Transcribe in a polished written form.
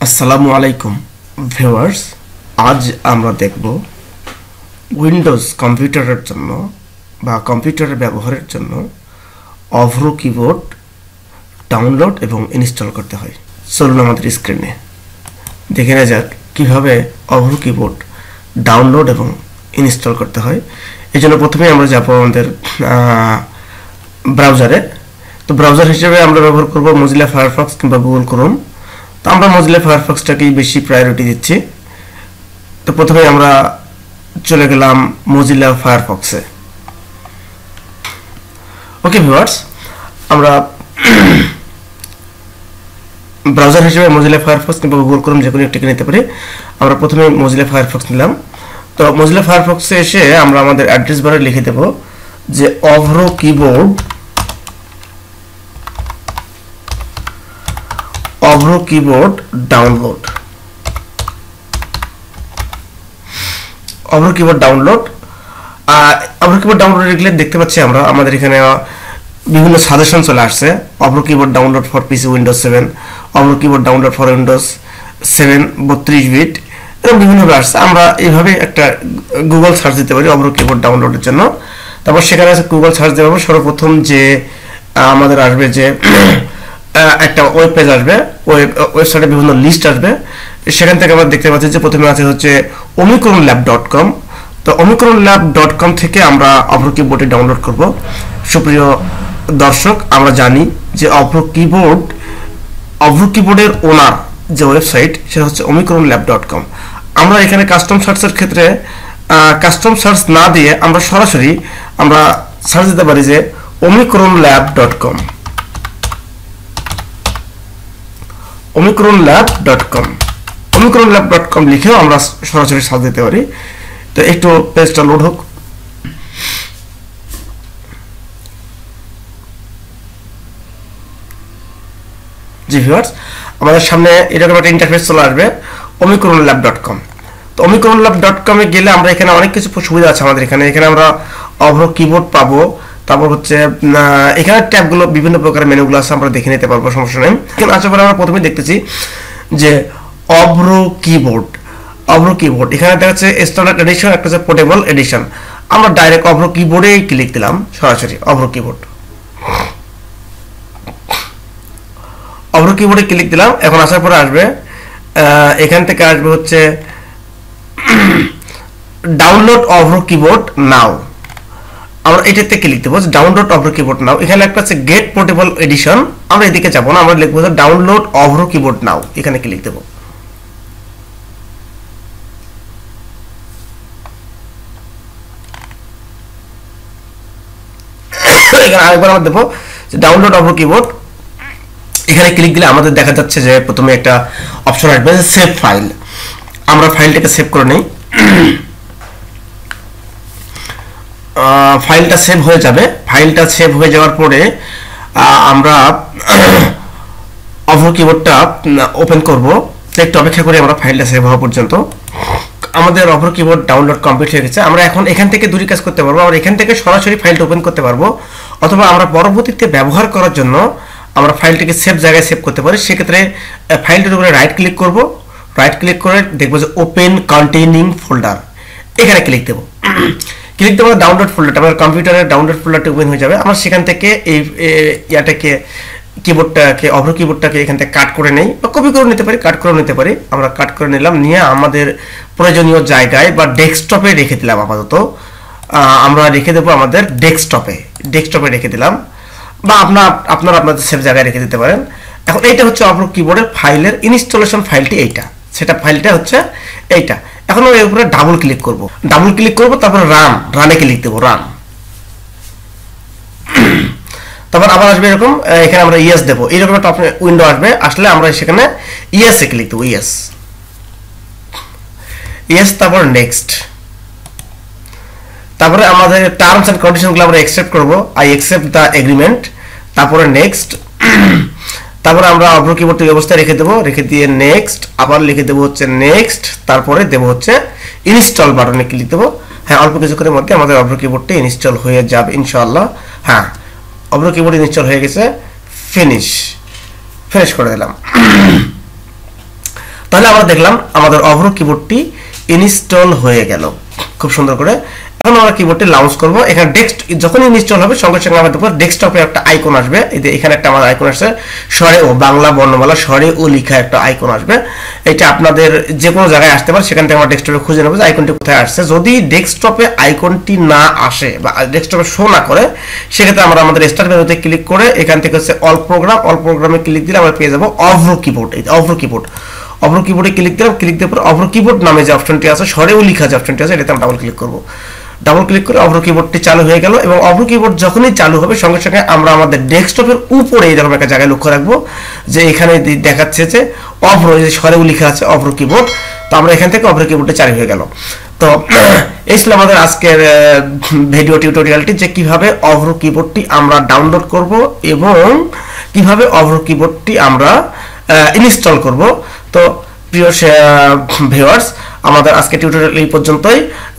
আসসালামু আলাইকুম ভিউয়ার্স, আজ আমরা দেখব উইন্ডোজ কম্পিউটারের জন্য বা কম্পিউটারের ব্যবহারের জন্য অভ্র কিবোর্ড ডাউনলোড এবং ইনস্টল করতে হয়। চলুন আমাদের স্ক্রিনে দেখে নেওয়া যাক কীভাবে অভ্র কিবোর্ড ডাউনলোড এবং ইনস্টল করতে হয়। এই জন্য প্রথমে আমরা যাব আমাদের ব্রাউজারে। তো ব্রাউজার হিসেবে আমরা ব্যবহার করব মজিলা ফায়ারফক্স কিংবা গুগল ক্রোম। তো আমরা মজিলা ফায়ারফক্সটাকেই বেশি প্রায়োরিটি দিচ্ছি। তো প্রথমে আমরা চলে গেলাম মজিলা ফায়ারফক্সে। ওকে ভিউয়ার্স, আমরা ব্রাউজার হিসেবে মজিলা ফায়ারফক্স কিংবা গুগল ক্রোম যে কোনো একটাকে নিতে পারি। আমরা প্রথমে মজিলা ফায়ারফক্স নিলাম। তো মজিলা ফায়ারফক্সে এসে আমরা আমাদের অ্যাড্রেস বারে লিখে দেব যে অভ্র কিবোর্ড ডাউনলোড। অভ্র কিবোর্ড ডাউনলোড লিখলে দেখতে পাচ্ছি আমরা আমাদের এখানে বিভিন্ন সাজেশন চলে আসছে। Avro keyboard download for PC Windows 7, Avro keyboard download for Windows 7 32 bit, এরকম বিভিন্নভাবে আসছে। আমরা এইভাবে একটা গুগল সার্চ দিতে পারি অভ্র কিবোর্ড ডাউনলোডের জন্য। তারপর সেখানে গুগল সার্চ দেওয়ার পর সর্বপ্রথম যে আমাদের আসবে যে একটা ওয়েব পেজ আসবে, ওয়েবসাইটে বিভিন্ন লিস্ট আসবে। সেখান থেকে আমরা দেখতে পাচ্ছি যে প্রথমে আছে হচ্ছে omicronlab.com। তো omicronlab.com থেকে আমরা অভ্র কিবোর্ডে ডাউনলোড করব। সুপ্রিয় দর্শক, আমরা জানি যে অভ্র কিবোর্ডের ওনার যে ওয়েবসাইট সেটা হচ্ছে omicronlab.com। আমরা এখানে কাস্টম সার্চের ক্ষেত্রে কাস্টম সার্চ না দিয়ে আমরা সরাসরি আমরা সার্চ দিতে পারি যে omicronlab.com। omicronlab.com লিখেও আমরা সরাসরি সার্চ দিতে পারি। তো একটু পেজটা লোড হোক। জি ভিউয়ার্স, আমাদের সামনে এরকম একটা ইন্টারফেস চলে আসবে omicronlab.com। তো omicronlab.com এ গেলে আমরা এখানে অনেক কিছু সুবিধা আছে আমাদের এখানে আমরা অভ্র কিবোর্ড পাবো। তারপর হচ্ছে এখানে ট্যাবগুলো বিভিন্ন প্রকারের মেনুগুলো আছে, আমরা দেখে নিতে পারবো, সমস্যা নেই। এখানে আসার পরে আমরা প্রথমে দেখতেছি যে অভ্র কিবোর্ড এখানে দেখা যাচ্ছে স্ট্যান্ডার্ড এডিশন, একটা হচ্ছে পোর্টেবল এডিশন। আমরা ডাইরেক্ট অভ্র কিবোর্ডেই ক্লিক দিলাম, সরাসরি অভ্র কিবোর্ডে ক্লিক দিলাম। এখন আসার পরে আসবে এখান থেকে আসবে হচ্ছে ডাউনলোড অভ্র কিবোর্ড নাও। আমরা এটাতে ক্লিক দেবো ডাউনলোড অভ্র কিবোর্ড নাও। এখানে একটা আছে গেট পোর্টেবল এডিশন, আমরা এদিকে যাবো না, আমরা লিখবো ডাউনলোড অভ্র কিবোর্ড নাও, এখানে ক্লিক দেবো। এখানে আরেকবার আমরা দেবো ডাউনলোড অভ্র কিবোর্ড। এখানে ক্লিক দিলে আমাদের দেখা যাচ্ছে যে প্রথমে একটা অপশন আসবে সেভ ফাইল। আমরা ফাইলটাকে সেভ করে নিই। ফাইলটা সেভ হয়ে যাবে। ফাইলটা সেভ হয়ে যাওয়ার পরে আমরা অভ্র কিবোর্ডটা ওপেন করব। একটু অপেক্ষা করে আমরা ফাইলটা সেভ হওয়া পর্যন্ত। আমাদের অভ্র কিবোর্ড ডাউনলোড কমপ্লিট হয়ে গেছে। আমরা এখন এখান থেকে দুটি কাজ করতে পারবো। আমরা এখান থেকে সরাসরি ফাইলটা ওপেন করতে পারবো, অথবা আমরা পরবর্তীতে ব্যবহার করার জন্য আমরা ফাইলটিকে সেভ জায়গায় সেভ করতে পারি। সেক্ষেত্রে ফাইলটির উপরে রাইট ক্লিক করব। রাইট ক্লিক করে দেখবো যে ওপেন কন্টেইনিং ফোল্ডার, এখানে ক্লিক দেবো। ক্লিক দেবো ডাউনলোড ফোল্ডারটা, আমার কম্পিউটারের ডাউনলোড ফোল্ডারটি ওপেন হয়ে যাবে। আমরা সেখান থেকে এই অভ্র কিবোর্ডটাকে এখান থেকে কাট করে নেই, বা কপি করে নিতে পারি, কাট করে নিতে পারি। আমরা কাট করে নিলাম, নিয়ে আমাদের প্রয়োজনীয় জায়গায় বা ডেস্কটপে রেখে দিলাম। আপাতত আমরা রেখে দেবো আমাদের ডেস্কটপে রেখে দিলাম, বা আপনারা আপনাদের সেভ জায়গায় রেখে দিতে পারেন। এখন এইটা হচ্ছে অভ্র কিবোর্ডের ফাইলের ইনস্টলেশন ফাইলটি, এইটা সেটা ফাইলটা হচ্ছে এইটা। এখন আমরা এর উপরে ডাবল ক্লিক করব, তারপরে রানে ক্লিক দেবো, তারপর আবার আসবে এরকম, এখানে আমরা ইয়েস দেবো। এইরকম একটা উইন্ডো আসলে আমরা সেখানে ইয়েসে ক্লিক দেবো, ইয়েস, তারপর নেক্সট। তারপরে আমাদের টার্মস এন্ড কন্ডিশনগুলো আমরা অ্যাকসেপ্ট করব, আই অ্যাকসেপ্ট দ্য এগ্রিমেন্ট, তারপরে নেক্সট। তারপরে আমরা অভ্র কিবোর্ডটি অবস্থায় রেখে দেবো, রেখে দিয়ে নেক্সট, আবার লিখে দেবো হচ্ছে নেক্সট, তারপরে দেবো হচ্ছে ইনস্টল বাটনে ক্লিক দেবো। হ্যাঁ, অল্প কিছুক্ষণের মধ্যে আমাদের অভ্র কিবোর্ডটি ইনস্টল হয়ে যাবে ইনশাআল্লাহ। হ্যাঁ, অভ্র কিবোর্ড ইনস্টল হয়ে গেছে। ফিনিশ করে দিলাম। তাহলে আমরা দেখলাম আমাদের অভ্র কিবোর্ডটি ইনস্টল হয়ে গেল খুব সুন্দর করে। এখন আমরা কিবোর্ডটি লঞ্চ করব। এখানে যখন ইনস্টল হবে সঙ্গে সঙ্গে আমাদের উপর ডেস্কটপে একটা আইকন আসবে। এই যে এখানে একটা আমার আইকন আসছে স্বরে ও, বাংলা বর্ণমালা স্বরে ও লেখা একটা আইকন আসবে। এটা আপনাদের যে কোনো জায়গায় আসতে পারে, সেখান থেকে আমরা ডেস্কটপে খুঁজে নেব যে আইকনটি কোথায় আসছে। যদি ডেস্কটপে আইকনটি না আসে বা ডেস্কটপে শো না করে, সেক্ষেত্রে আমরা আমাদের স্টার্ট মেনুতে ক্লিক করে এখান থেকে হচ্ছে অল প্রোগ্রামে ক্লিক দিলে আমরা পেয়ে যাব অভ্র কিবোর্ড। এই অভ্র কিবোর্ডে ক্লিক দিলাম। ক্লিক দেওয়ার পর অভ্র কিবোর্ড নামে যে অপশনটি আছে, স্বরে ও লেখা যে অপশনটি আছে, এটাতে আমরা ডাবল ক্লিক করব। ডাবল ক্লিক করে অভ্র কিবোর্ডটি চালু হয়ে গেল। এবং অভ্র কিবোর্ড যখনই চালু হবে সঙ্গে সঙ্গে আমরা আমাদের ডেস্কটপের উপরে এরকম একটা জায়গায় লক্ষ্য রাখবো যে এখানে দেখাচ্ছে যে অভ্র, যে স্বরে ও লেখা আছে অভ্র কিবোর্ড। তো আমরা এখান থেকে অভ্র কিবোর্ডটি চালু হয়ে গেল। তো এই ছিল আমাদের আজকের ভিডিও টিউটোরিয়ালটি, যে কিভাবে অভ্র কিবোর্ডটি আমরা ডাউনলোড করব এবং কিভাবে অভ্র কিবোর্ডটি আমরা ইনস্টল করব। তো প্রিয় ভিউয়ার্স, আমাদের আজকে টিউটোরিয়াল এই পর্যন্তই।